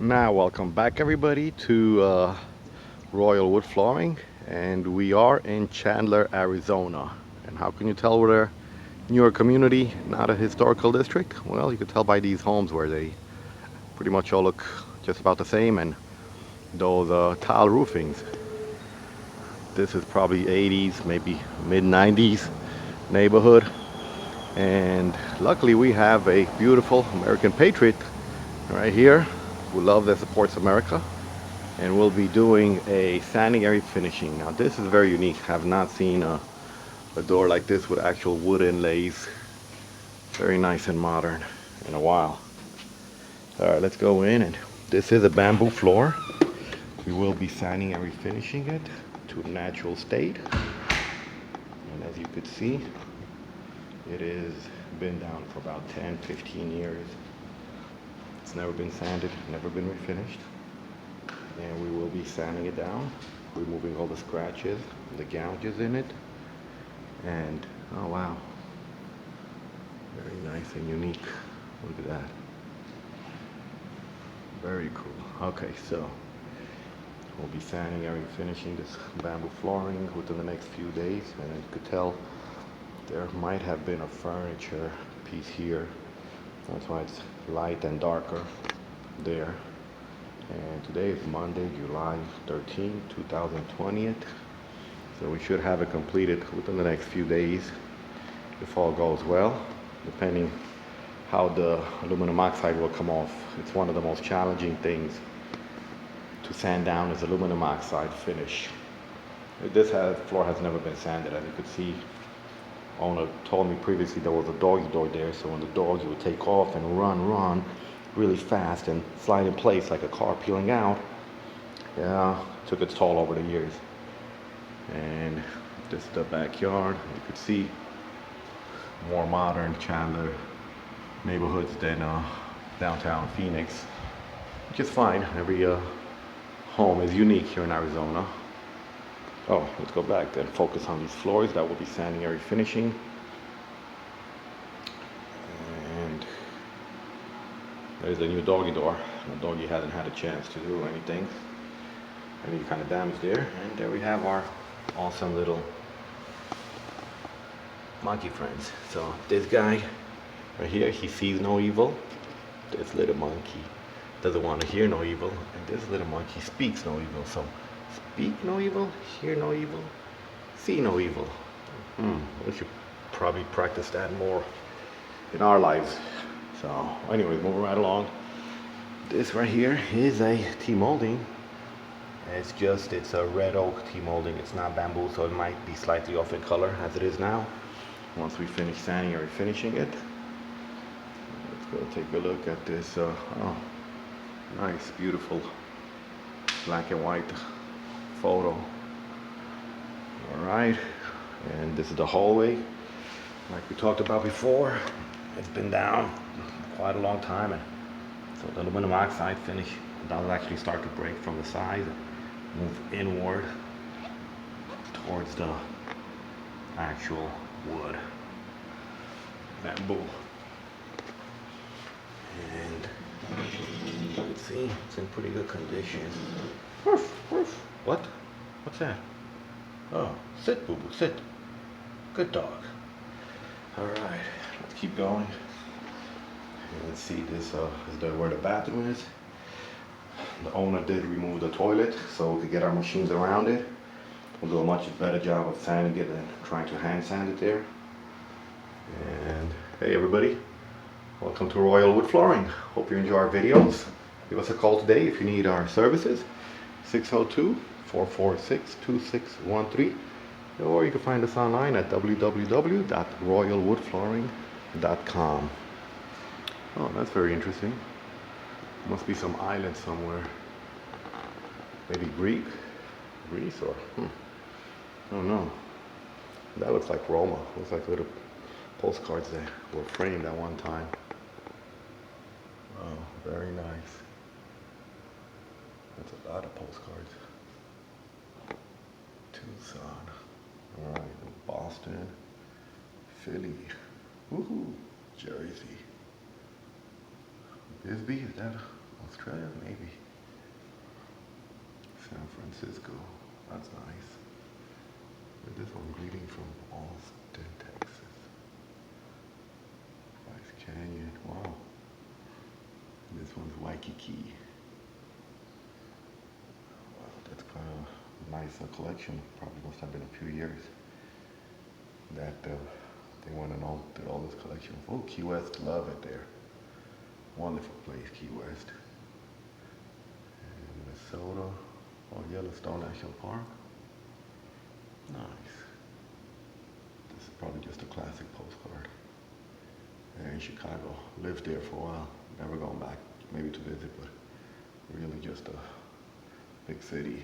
Now, welcome back everybody to Royal Wood Flooring, and we are in Chandler, Arizona. And how can you tell we're a newer community, not a historical district? Well, you can tell by these homes where they pretty much all look just about the same, and those tile roofings. This is probably 80s, maybe mid 90s neighborhood, and luckily we have a beautiful American patriot right here who loves and supports America. And we'll be doing a sanding area finishing. Now this is very unique. I have not seen a door like this with actual wood inlays. Very nice and modern in a while. Alright, let's go in, and this is a bamboo floor. We will be sanding and refinishing it to a natural state. And as you could see, it has been down for about 10-15 years. It's never been sanded, never been refinished. And we will be sanding it down, removing all the scratches, the gouges in it. And oh wow, very nice and unique. Look at that. Very cool. Okay, so we'll be sanding and refinishing this bamboo flooring within the next few days. And you could tell there might have been a furniture piece here. That's why it's light and darker there. And today is Monday, July 13, 2020. So we should have it completed within the next few days if all goes well, depending how the aluminum oxide will come off. It's one of the most challenging things to sand down is aluminum oxide finish. This floor has never been sanded. As you could see, owner told me previously there was a doggy door there, so when the dogs would take off and run really fast and slide in place like a car peeling out. Yeah, took its toll over the years. And this is the backyard. You could see more modern Chandler neighborhoods than downtown Phoenix, which is fine. Every home is unique here in Arizona. Oh, let's go back then. Focus on these floors that will be sanding and refinishing. There's a new doggy door. The doggy hasn't had a chance to do anything. Any kind of damage there. And there we have our awesome little monkey friends. So this guy right here, he sees no evil. This little monkey doesn't want to hear no evil. And this little monkey speaks no evil. So speak no evil, hear no evil, see no evil. We should probably practice that more in our lives. So anyways, moving right along. This right here is a T-molding. It's a red oak T-molding. It's not bamboo, so it might be slightly off in color as it is now. Once we finish sanding or refinishing it, let's go take a look at this. Oh, nice, beautiful black and white photo. All right, and this is the hallway, like we talked about before. It's been down quite a long time, and so the aluminum oxide finish does actually start to break from the sides and move inward towards the actual wood, bamboo. And you can see it's in pretty good condition. Woof, woof. What? What's that? Oh, sit, boo boo, sit. Good dog. All right, let's keep going. Let's see, this is where the bathroom is. The owner did remove the toilet so we could get our machines around it. We'll do a much better job of sanding it than trying to hand sand it there. And hey everybody, welcome to Royal Wood Flooring. Hope you enjoy our videos. Give us a call today if you need our services. 602-446-2613. Or you can find us online at www.royalwoodflooring.com. Oh, that's very interesting. Must be some island somewhere. Maybe Greece or, I don't know. That looks like Roma. Looks like little postcards that were framed at one time. Oh, very nice. That's a lot of postcards. Tucson. All right, Boston, Philly, woohoo, Jersey. Bisbee, is that Australia, maybe. San Francisco, that's nice. And this one greeting from Austin, Texas. Bryce Canyon, wow. And this one's Waikiki. Wow, that's quite a nice collection. Probably must have been a few years that they went and all did all this collection. Oh, Key West, love it there. Wonderful place, Key West. And Minnesota, oh, Yellowstone National Park. Nice. This is probably just a classic postcard. And in Chicago, lived there for a while. Never gone back, maybe to visit, but really just a big city.